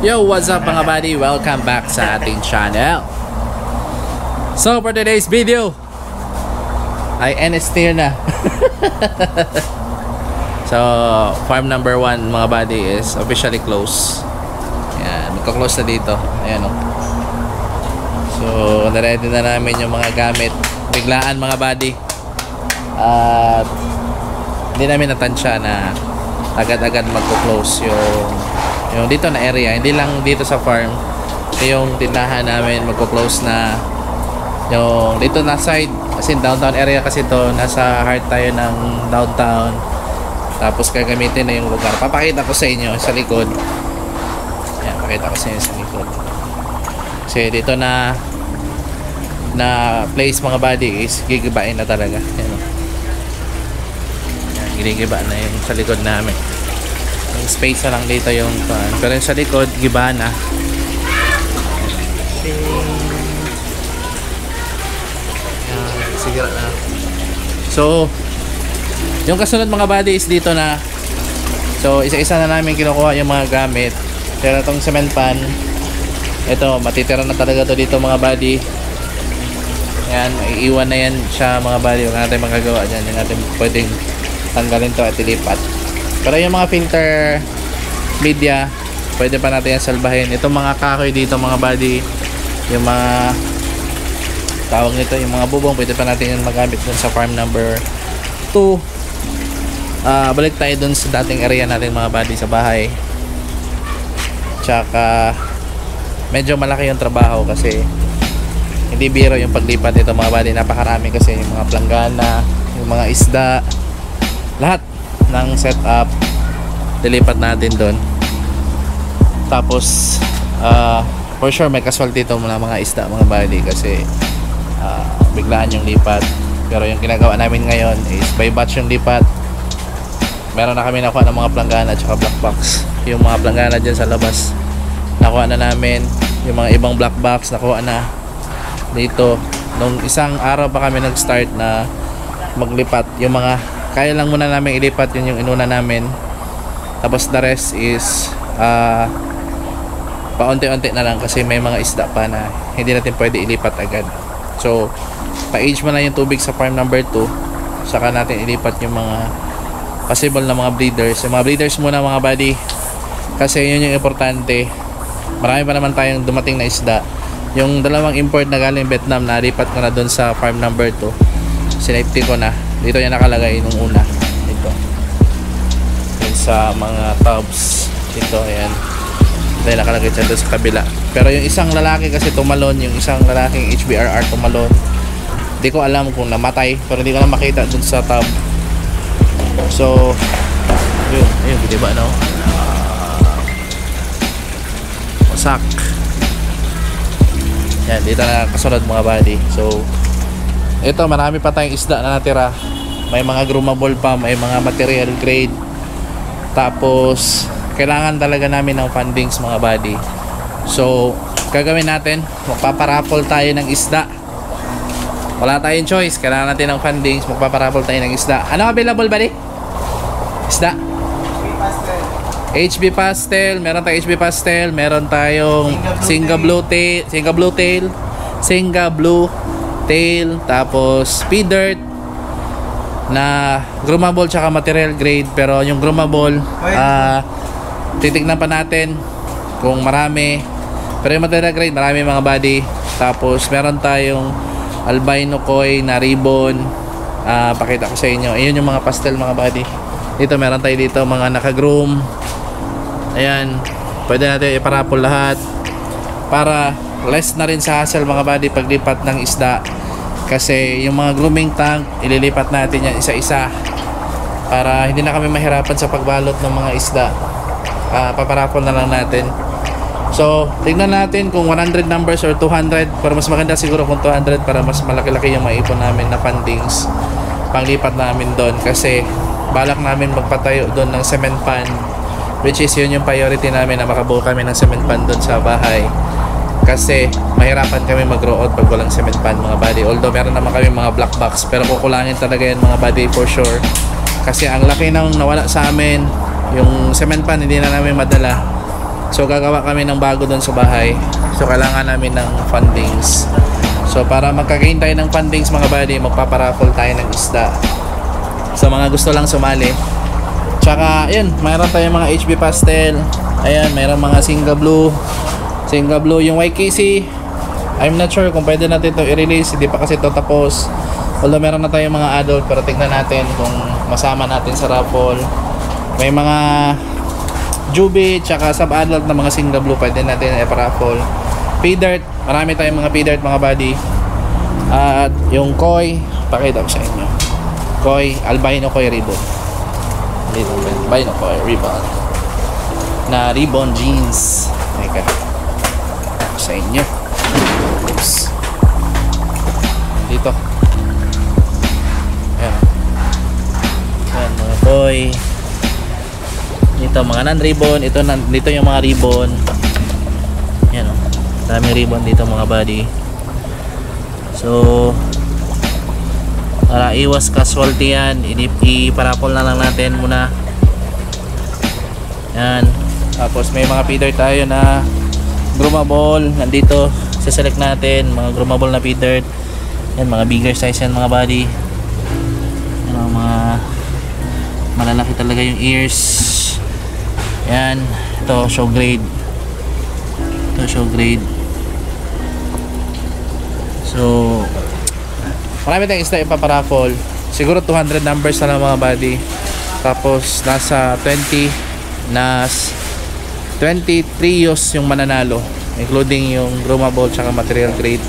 Yo, what's up mga buddy? Welcome back sa ating channel. So for today's video ay NS na. So farm number 1 mga buddy is officially closed. Ayan, magka-close na dito. Ayan o. So naready na namin yung mga gamit. Biglaan mga buddy. At hindi namin natansya na agad-agad magko-close yung dito na area, hindi lang dito sa farm. Yung tindahan namin magko-close na yung dito na side, kasi downtown area kasi to, nasa heart tayo ng downtown. Tapos gagamitin na yung lugar. Papakita ko sa inyo sa likod. Yan, pakita ko sa inyo sa likod. Kasi dito na place mga buddy is gigibain na talaga. Yan, ginigiba na yung sa likod namin. Yung space na lang dito yung pero yung sa likod giba na. Sigura na. So yung kasunod mga buddy is dito na. So isa-isa na namin kinukuha yung mga gamit. Pero itong cement pan, ito matitira na talaga to dito mga buddy. Yan, iiwan na yan siya mga buddy. Huwag natin magagawa dyan. Yung natin pwedeng tanggalin to at ilipat. Pero yung mga filter media, pwede pa natin yan salbahin. Itong mga kahoy dito mga buddy, yung mga tawag nito, yung mga bubong, pwede pa natin yan magamit dun sa farm number 2. Balik tayo dun sa dating area natin mga buddy, sa bahay. Tsaka medyo malaki yung trabaho kasi hindi biro yung paglipat nito mga buddy. Napakarami kasi yung mga planggana, yung mga isda, lahat ng setup dilipat natin doon. Tapos for sure may casualty dito mga isda mga buddy kasi biglaan yung lipat. Pero yung ginagawa namin ngayon is by batch yung lipat. Meron na kami nakuha ng mga planggana at saka black box. Yung mga planggana dyan sa labas nakuha na namin. Yung mga ibang black box nakuha na dito. Nung isang araw pa kami nag start na maglipat. Yung mga kaya lang muna namin ilipat, yun yung inuna namin. Tapos the rest is paunti-unti na lang kasi may mga isda pa na hindi natin pwede ilipat agad. So pa-age mo na yung tubig sa farm number 2, saka natin ilipat yung mga possible na mga breeders. Yung mga breeders muna mga buddy, kasi yun yung importante. Marami pa naman tayong dumating na isda. Yung dalawang import na galing Vietnam, nalipat ko na dun sa farm number 2. Sinafety ko na. Dito yan nakalagay nung una. Ito. Yan sa mga tubs. Ito, ayan. Dahil nakalagay siya doon sa kabila. Pero yung isang lalaki kasi tumalon, yung isang lalaking HBRR tumalon. Hindi ko alam kung namatay, pero hindi ko na makita doon sa tub. So, yun. Ayun, diba no? Wasak. Yan, dito na kasunod mga buddy. So, ito, marami pa tayong isda na natira. May mga groomable pa, may mga material grade. Tapos kailangan talaga namin ng fundings mga buddy. So gagawin natin, magpaparapol tayo ng isda. Wala tayong choice, kailangan natin ng fundings. Magpaparapol tayo ng isda. Ano available buddy? Isda? HB Pastel. Meron tayong HB Pastel. Meron tayong Singa Blue Tail, tapos Speed Dirt na groomable tsaka material grade. Pero yung groomable titignan pa natin kung marami, pero yung material grade marami mga buddy. Tapos meron tayong albino koi na ribbon. Pakita ko sa inyo, ayun yung mga pastel mga buddy. Dito meron tayo dito mga naka-groom. Ayan, pwede natin iparapol lahat para less na rin sa hassle mga buddy paglipat ng isda. Kasi yung mga grooming tank, ililipat natin yan isa-isa para hindi na kami mahirapan sa pagbalot ng mga isda. Paparapol na lang natin. So tignan natin kung 100 numbers or 200. Pero mas maganda siguro kung 200 para mas malaki-laki yung maipon namin na fundings panglipat namin doon. Kasi balak namin magpatayo doon ng cement pan, which is yun yung priority namin, na makabuo kami ng cement pan doon sa bahay. Kasi mahirapan kami mag-grow out pag walang cement pan mga buddy. Although meron naman kami mga black box, pero kukulangin talaga yan mga buddy for sure. Kasi ang laki nang nawala sa amin, yung cement pan hindi na namin madala. So gagawa kami ng bago doon sa bahay. So kailangan namin ng fundings. So para magkagain tayo ng fundings mga buddy, magpaparaffle tayo ng isda. So mga gusto lang sumali. Tsaka ayun, mayroon tayong mga HB pastel. Ayan, mayroon mga Singa Blue. Singa Blue yung YKC. I'm not sure kung pwede natin ito i-release. Hindi pa kasi ito tapos. Although meron na tayong mga adult, pero tignan natin kung masama natin sa raffle. May mga Juby tsaka sub-adult na mga Singa Blue pwede natin i-raffle. P-Dirt, marami tayong mga P-Dirt mga buddy. At yung Koi, pakita ko sa inyo. Koi, albino Koi ribbon. Albino Koi ribbon. Na ribbon jeans. Teka. Sa inyo. Oops. Dito. Ayan. Ayan mga Koi. Dito mga non-ribbon. Dito yung mga ribbon. Ayan o. Daming ribbon dito mga buddy. So para iwas casualty yan, iparapol na lang natin muna. Yan. Tapos may mga feeder tayo na groomable. Nandito select natin mga groomable na feeder. Yan, mga bigger size yan mga buddy. Yan, mga malalaki talaga yung ears. Yan. Ito show grade. Ito show grade. So marami tayong isda ipaparaffle. Siguro 200 numbers na lang mga buddy. Tapos nasa 23 trios yung mananalo, including yung groomable tsaka material grade.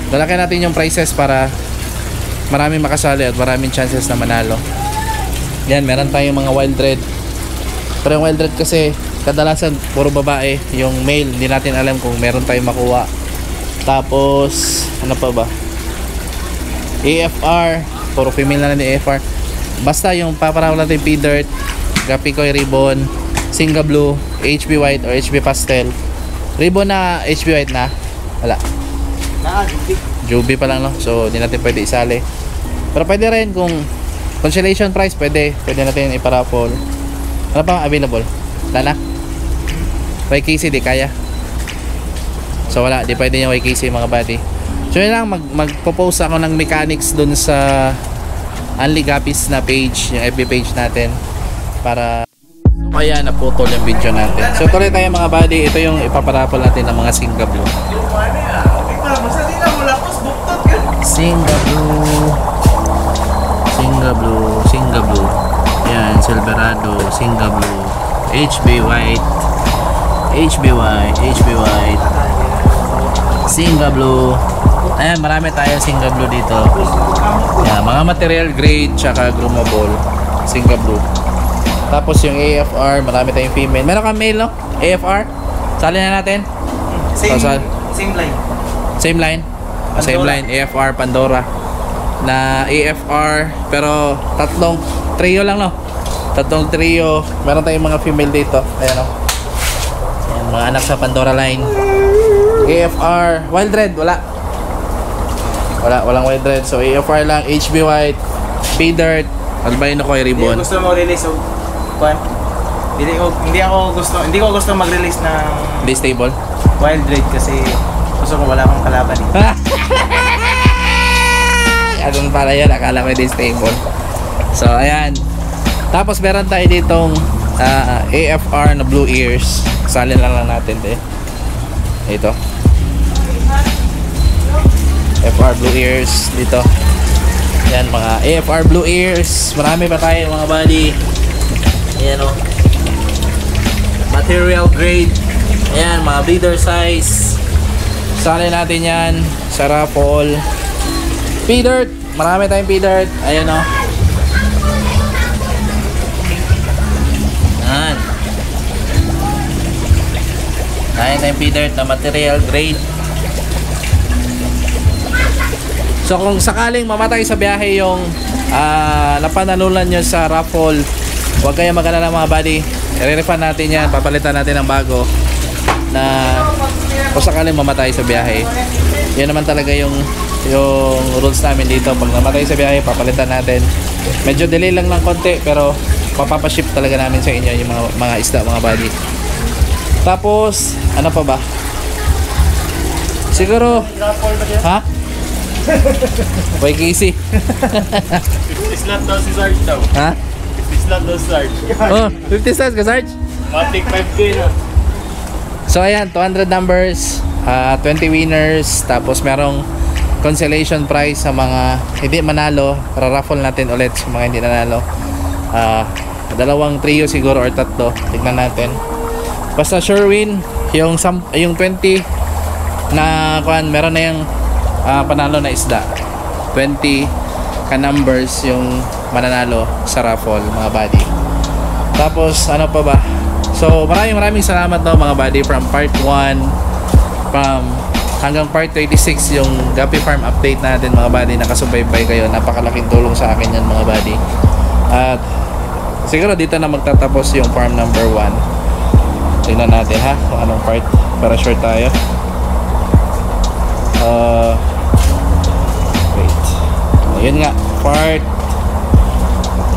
Lalaki natin yung prices para maraming makasali at maraming chances na manalo. Yan, meron tayong mga wild red. Pero yung wild red kasi kadalasan puro babae. Yung male hindi natin alam kung meron tayong makuha. Tapos ano pa ba? AFR, puro female na lang yung AFR. Basta yung paparaw natin P-Dirt, Gapi Koi ribbon, Singa Blue, HB white or HB pastel. Ribbon na HB white na? Wala. Juby pa lang no. So hindi natin pwede isali. Pero pwede rin kung consolation prize, pwede natin iparaffle. Ano pa available? Wala na? YKC di kaya. So wala, di pwede yung YKC mga buddy. So yun lang, magpo-post ako ng mechanics dun sa Only Gapis na page, yung FB page natin, para kaya naputol yung video natin. So tuloy tayo mga buddy, ito yung ipaparapol natin ng mga Singa Blue. Singa Blue, Singa Blue, Singa Blue. Yan, Silverado, Singa Blue, HB white, HB white, HB white, Singa Blue. Ayan, marami tayo Singa Blue dito. Yan, mga material grade tsaka groomable Singa Blue. Tapos yung AFR, marami tayong female. Meron kang male, no? AFR? Sali na natin? Same line. Same line? Same line, AFR Pandora. Na AFR, pero tatlong trio lang, no? Tatlong trio. Meron tayong mga female dito. Ayan, no? Ayan, mga anak sa Pandora line. AFR, wild red, walang wild red. So AFR lang, HB white, P-Dirt, albino Koi ribbon. Gusto mo release o kwan? Hindi ko gusto mag-release ng Hindi stable. wild red kasi gusto ko wala akong kalaban eh. Anong pala yan, akala ko hindi stable. So ayan. Tapos meron tayo ditong AFR na blue ears. Salin lang natin ito. AFR blue ears dito. Yan, mga AFR blue ears. Marami pa tayo mga buddy. Ayan o. Material grade. Ayan, mga breeder size. Sali natin yan sa raffle. P-Dirt. Marami tayong P-Dirt. Ayan o. Ayan. Ayan tayong P-Dirt na material grade. So kung sakaling mamatay sa biyahe yung napanalunan nyo sa raffle, huwag kayong mag-alala mga buddy. I-refund natin yan, papalitan natin ng bago. Na kung sakaling mamatay sa biyahe, yan naman talaga yung rules namin dito. Pag namatay sa biyahe, papalitan natin. Medyo delay lang ng konti, pero papapaship talaga namin sa inyo yung mga isda mga buddy. Tapos, ano pa ba? Siguro, ha? Boy Casey. 50 slot daw si Sarge daw. Ha? 50 slot daw si Sarge. Oh, 50 stars ka, Sarge? Matik 5K na. So ayan, 200 numbers, 20 winners, tapos merong consolation prize sa mga hindi manalo. Para-raffle natin ulit sa mga hindi nanalo. Dalawang trio siguro or tatlo. Tignan natin. Basta sure win, yung 20 na kuan, meron na yung panalo na isda. 20 ka numbers yung mananalo sa raffle, mga buddy. Tapos ano pa ba? So maraming salamat daw mga buddy, from part 1 hanggang part 36 yung Guppy Farm update natin mga buddy. Nakasubaybay kayo, napakalaking tulong sa akin yan mga buddy. At siguro dito na magtatapos yung farm number 1. Tingnan natin ha kung anong part para sure tayo. Wait, ayun nga, part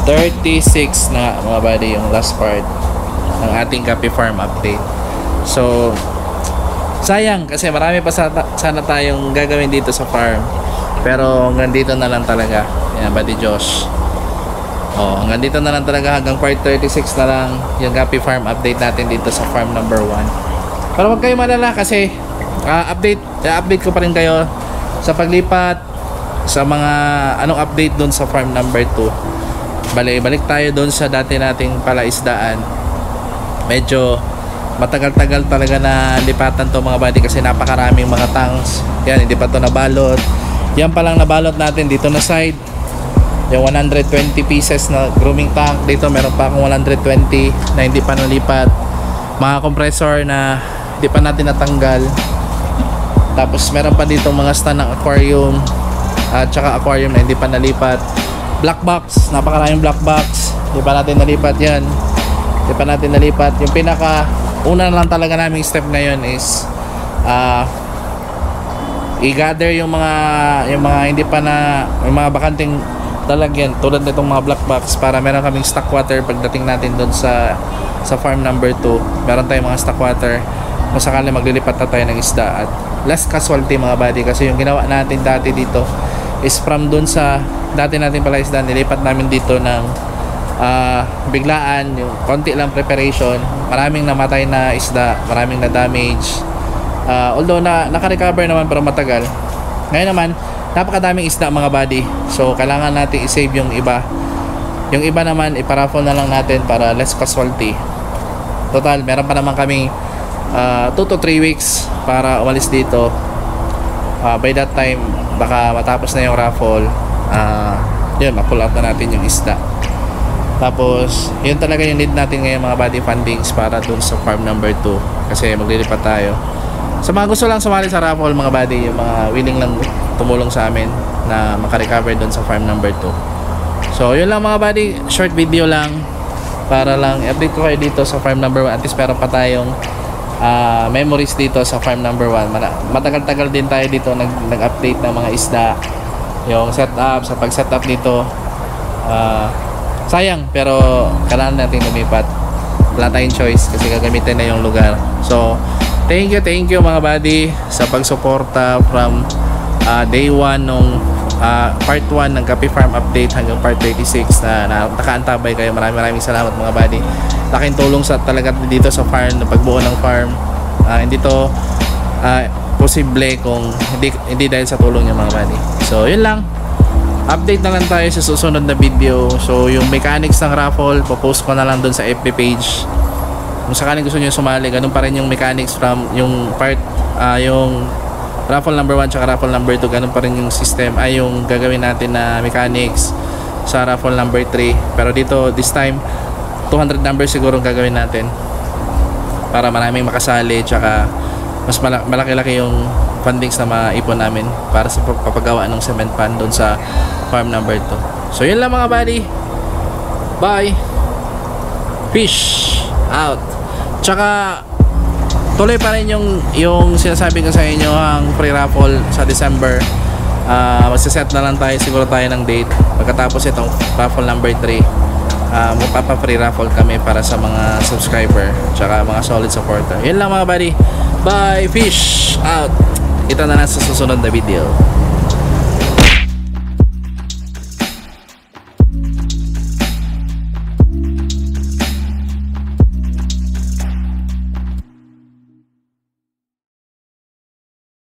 36 na mga buddy, yung last part ng ating Guppy Farm update. So sayang kasi marami pa sana tayong gagawin dito sa farm, pero hanggang dito na lang talaga. Yan, buddy Josh. Hanggang dito na lang talaga, hanggang part 36 na lang yung Guppy Farm update natin dito sa farm number 1. Pero wag kayo malala kasi update ko pa rin kayo sa paglipat sa mga anong update doon sa farm number 2. Balik tayo doon sa dati nating palaisdaan. Medyo matagal-tagal talaga na lipatan to mga buddy kasi napakaraming mga tanks. Yan, hindi pa to nabalot. Yan pa lang nabalot natin dito na side. Yung 120 pieces na grooming tank. Dito meron pa akong 120 na hindi pa nalipat. Mga compressor na hindi pa natin natanggal. Tapos meron pa dito mga stand ng aquarium at saka aquarium na hindi pa nalipat. Black box, napakaraming black box, hindi pa natin nalipat yan. Hindi pa natin nalipat. Yung pinaka una lang talaga naming step ngayon is i-gather yung mga hindi pa na, yung mga bakanting lalagyan tulad nitong mga black box para meron kaming stock water pagdating natin doon sa farm number 2. Meron tayong mga stock water kung sakali maglilipat na tayo ng isda, at less casualty mga buddy, kasi yung ginawa natin dati dito is from doon sa dati natin pala isda, nilipat namin dito ng biglaan, yung konti lang preparation, maraming namatay na isda, maraming na damage, although naka-recover naman pero matagal. Ngayon naman napakadaming isda mga buddy, so kailangan natin i-save yung iba naman iparaffle na lang natin para less casualty. Total meron pa naman kami 2 to 3 weeks para umalis dito. By that time baka matapos na yung raffle, yun, ma-pull out na natin yung isda. Tapos yun talaga yung need natin ngayon mga buddy, fundings para dun sa farm number 2 kasi maglilipat tayo. Sa mga gusto lang sumali sa raffle mga buddy, yung mga willing lang tumulong sa amin na makarecover dun sa farm number 2. So yun lang mga buddy, short video lang para lang update ko kayo dito sa farm number 1. At least meron pa tayong memories dito sa farm number 1. Matagal-tagal din tayo dito nag-update ng mga isda, yung setup, sa pag-setup dito. Sayang pero kailangan natin lumipat, wala tayong choice kasi gagamitin na yung lugar. So thank you mga buddy sa pagsuporta from day 1 nung part 1 ng Guppy Farm update hanggang part 36 na nakaantabay kayo. Maraming salamat mga buddy. Laking tulong sa talaga dito sa farm, na pagbuo ng farm. Hindi to posible kung hindi dahil sa tulong niyo mga buddy. So yun lang, update na lang tayo sa susunod na video. So yung mechanics ng raffle popost ko na lang dun sa FB page. Kung sakaling gusto niyo sumali, ganun pa rin yung mechanics from yung part yung raffle number 1 tsaka raffle number 2, ganun pa rin yung system, yung gagawin natin na mechanics sa raffle number 3. Pero dito this time 200 numbers siguro ang gagawin natin para maraming makasali, tsaka mas malaki-laki yung fundings na maipon namin para sa papagawa ng cement pan doon sa farm number 2. So yun lang mga buddy, bye, fish out. Tsaka tuloy pa rin yung sinasabi ko sa inyo, ang pre-raffle sa December. Magsiset na lang tayo siguro tayo ng date pagkatapos itong raffle number 3. magpapa-free raffle kami para sa mga subscriber tsaka mga solid supporter. Yun lang mga buddy. Bye, fish out. Kita na lang sa susunod na video.